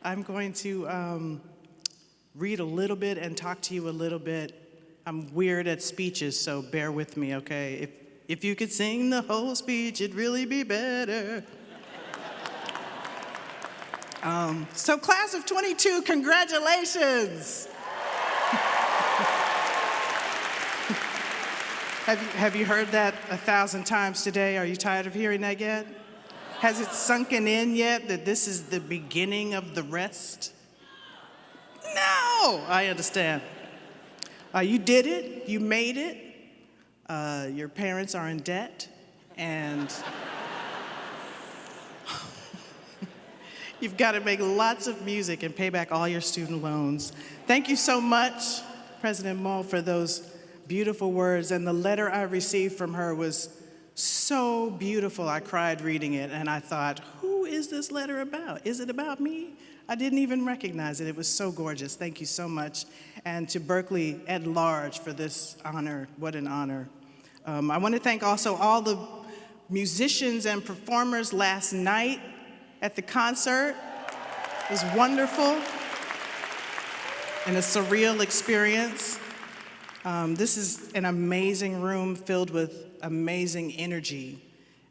I'm going to read a little bit and talk to you a little bit. I'm weird at speeches, so bear with me, okay? If you could sing the whole speech, it'd really be better. So class of 22, congratulations! Have you heard that 1,000 times today? Are you tired of hearing that yet? Has it sunken in yet that this is the beginning of the rest? No, I understand. You did it, you made it. Your parents are in debt, and you've got to make lots of music and pay back all your student loans. Thank you so much, President Moe, for those beautiful words. And the letter I received from her was so beautiful. I cried reading it, and I thought, who is this letter about? Is it about me? I didn't even recognize it. It was so gorgeous. Thank you so much. And to Berklee at large for this honor. What an honor. I want to thank also all the musicians and performers last night at the concert. It was wonderful and a surreal experience. This is an amazing room filled with amazing energy.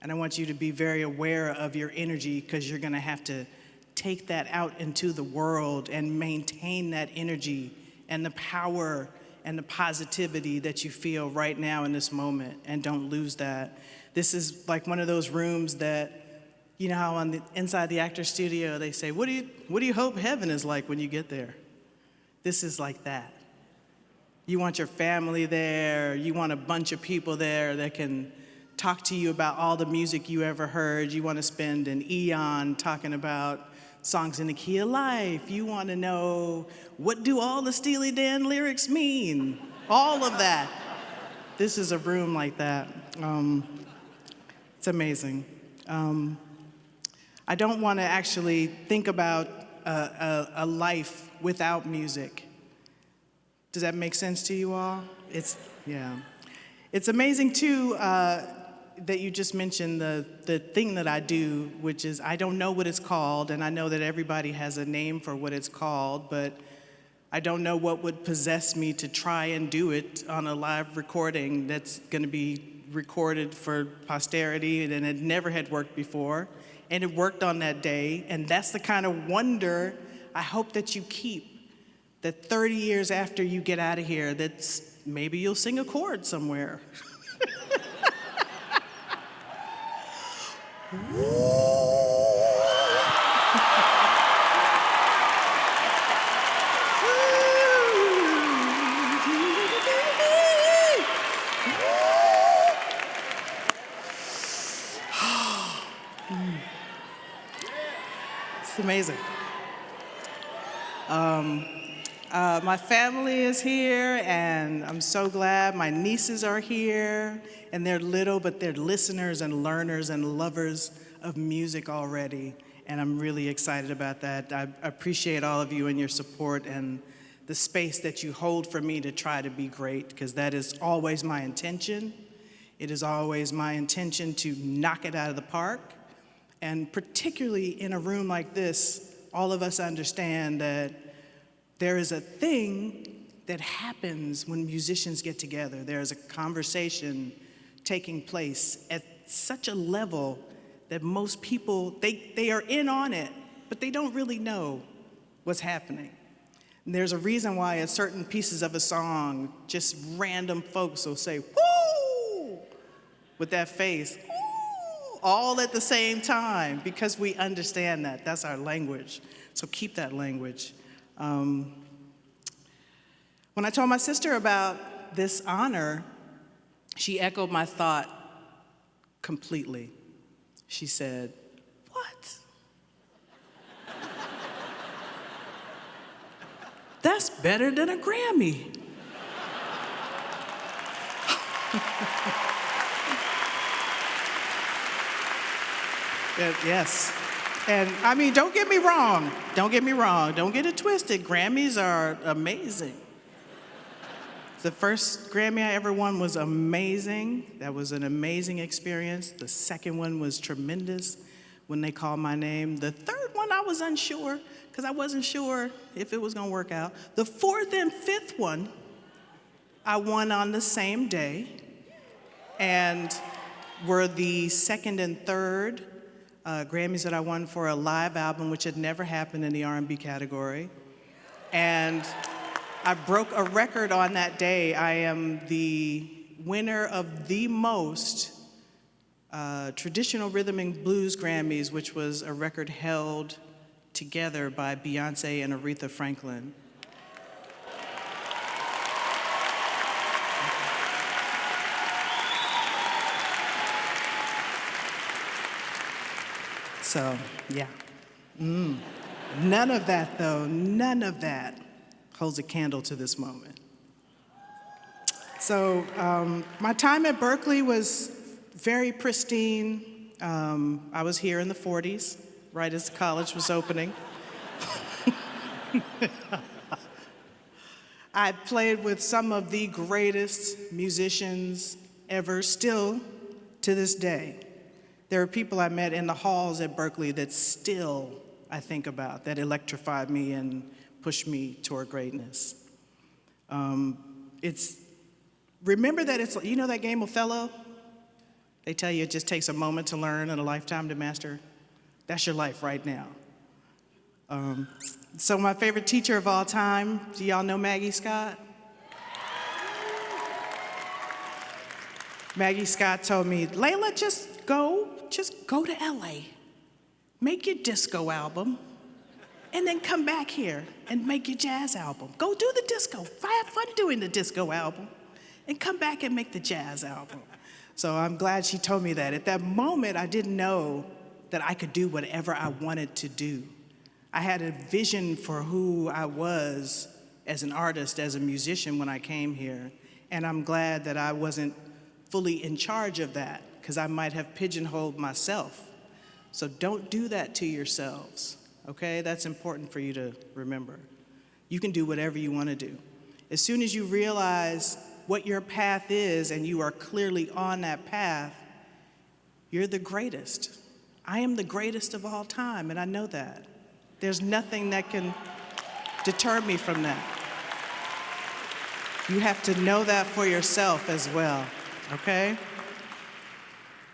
And I want you to be very aware of your energy, because you're going to have to take that out into the world and maintain that energy and the power and the positivity that you feel right now in this moment, and don't lose that. This is like one of those rooms that, you know how on the inside the actor studio they say, what do you hope heaven is like when you get there? This is like that. You want your family there, you want a bunch of people there that can talk to you about all the music you ever heard. You want to spend an eon talking about songs in the key of life. You want to know, what do all the Steely Dan lyrics mean? All of that. This is a room like that. It's amazing. I don't want to actually think about a life without music. Does that make sense to you all? Yeah. It's amazing too that you just mentioned the thing that I do, which is I don't know what it's called, and I know that everybody has a name for what it's called, but I don't know what would possess me to try and do it on a live recording that's going to be recorded for posterity, and it never had worked before, and it worked on that day, and that's the kind of wonder I hope that you keep, that 30 years after you get out of here, that maybe you'll sing a chord somewhere. It's amazing. My family is here, and I'm so glad. My nieces are here, and they're little, but they're listeners and learners and lovers of music already, and I'm really excited about that. I appreciate all of you and your support and the space that you hold for me to try to be great, because that is always my intention. It is always my intention to knock it out of the park, and particularly in a room like this, all of us understand that there is a thing that happens when musicians get together. There is a conversation taking place at such a level that most people, they are in on it, but they don't really know what's happening. And there's a reason why at certain pieces of a song, just random folks will say, woo, with that face, woo, all at the same time, because we understand that. That's our language. So keep that language. When I told my sister about this honor, she echoed my thought completely. She said, "What? That's better than a Grammy." Yes. And I mean, don't get me wrong. Don't get it twisted. Grammys are amazing. The first Grammy I ever won was amazing. That was an amazing experience. The second one was tremendous. when they called my name. The third one, I was unsure, because I wasn't sure if it was going to work out. The fourth and fifth one, I won on the same day, and were the second and third Grammys that I won for a live album, which had never happened in the R&B category. And I broke a record on that day. I am the winner of the most traditional rhythm and blues Grammys, which was a record held together by Beyonce and Aretha Franklin. So, yeah. None of that, though, none of that holds a candle to this moment. So, my time at Berklee was very pristine. I was here in the 40s, right as college was opening. I played with some of the greatest musicians ever, still to this day. There are people I met in the halls at Berklee that still I think about, that electrified me and pushed me toward greatness. Remember that it's, you know that game Othello? They tell you it just takes a moment to learn and a lifetime to master. That's your life right now. So my favorite teacher of all time, do y'all know Maggie Scott? Maggie Scott told me, Lalah, just go to LA, make your disco album, and then come back here and make your jazz album. Go do the disco, have fun doing the disco album, and come back and make the jazz album. So I'm glad she told me that. At that moment, I didn't know that I could do whatever I wanted to do. I had a vision for who I was as an artist, as a musician when I came here, and I'm glad that I wasn't fully in charge of that, because I might have pigeonholed myself. So don't do that to yourselves, okay? That's important for you to remember. You can do whatever you want to do. As soon as you realize what your path is and you are clearly on that path, you're the greatest. I am the greatest of all time, and I know that. There's nothing that can deter me from that. You have to know that for yourself as well, okay?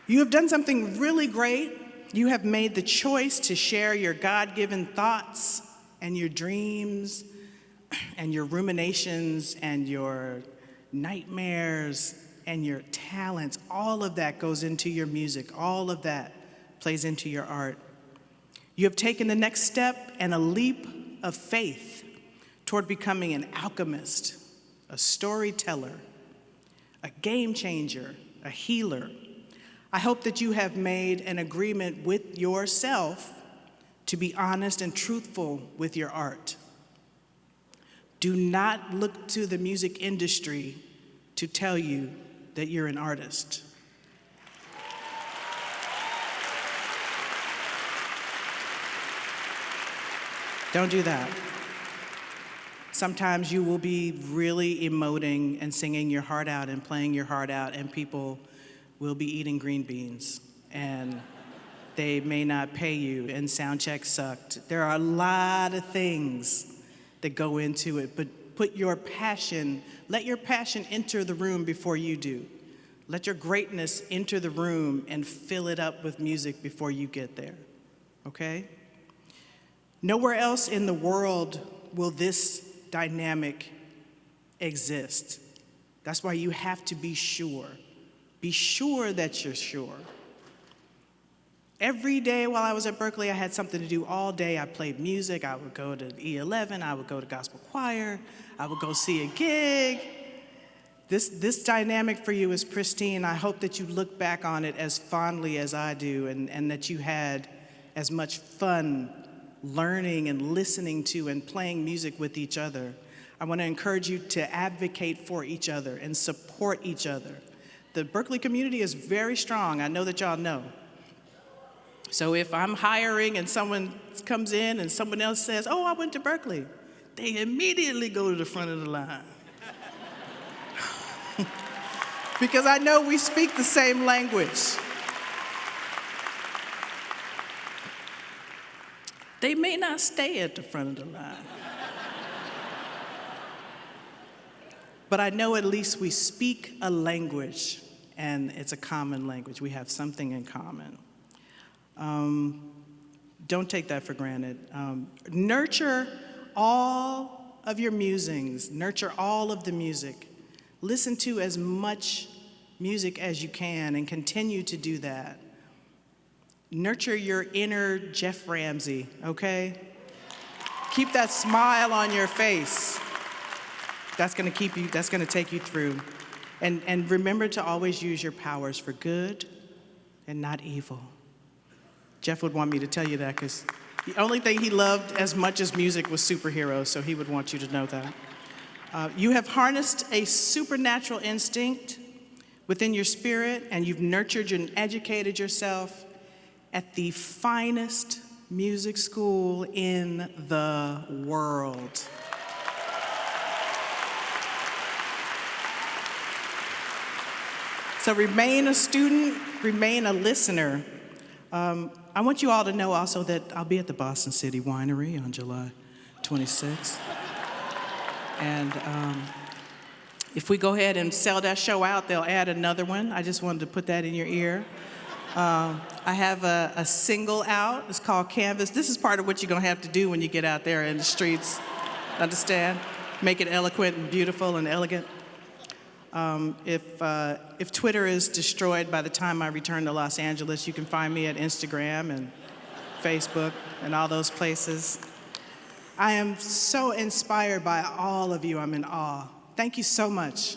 You have done something really great. You have made the choice to share your God-given thoughts and your dreams and your ruminations and your nightmares and your talents. All of that goes into your music. All of that plays into your art. You have taken the next step and a leap of faith toward becoming an alchemist, a storyteller, a game changer, a healer. I hope that you have made an agreement with yourself to be honest and truthful with your art. Do not look to the music industry to tell you that you're an artist. Don't do that. Sometimes you will be really emoting and singing your heart out and playing your heart out, and people will be eating green beans, and they may not pay you, and sound check sucked. There are a lot of things that go into it, but let your passion enter the room before you do. Let your greatness enter the room and fill it up with music before you get there, okay? Nowhere else in the world will this dynamic exist. That's why you have to be sure. Be sure that you're sure. Every day while I was at Berklee, I had something to do all day. I played music. I would go to E11. I would go to gospel choir. I would go see a gig. This dynamic for you is pristine. I hope that you look back on it as fondly as I do, and that you had as much fun learning and listening to and playing music with each other. I want to encourage you to advocate for each other and support each other. The Berklee community is very strong. I know that y'all know. So if I'm hiring and someone comes in and someone else says, oh, I went to Berklee, they immediately go to the front of the line. Because I know we speak the same language. They may not stay at the front of the line. But I know at least we speak a language, and it's a common language. We have something in common. Don't take that for granted. Nurture all of your musings. Nurture all of the music. Listen to as much music as you can and continue to do that. Nurture your inner Jeff Ramsey, okay? Keep that smile on your face. That's gonna take you through. And remember to always use your powers for good and not evil. Jeff would want me to tell you that because the only thing he loved as much as music was superheroes, so he would want you to know that. You have harnessed a supernatural instinct within your spirit, and you've nurtured and educated yourself at the finest music school in the world. So remain a student, remain a listener. I want you all to know also that I'll be at the Boston City Winery on July 26th. And if we go ahead and sell that show out, they'll add another one. I just wanted to put that in your ear. I have a single out. It's called Canvas. This is part of what you're going to have to do when you get out there in the streets. Understand? Make it eloquent and beautiful and elegant. If Twitter is destroyed by the time I return to Los Angeles, you can find me at Instagram and Facebook and all those places. I am so inspired by all of you. I'm in awe. Thank you so much.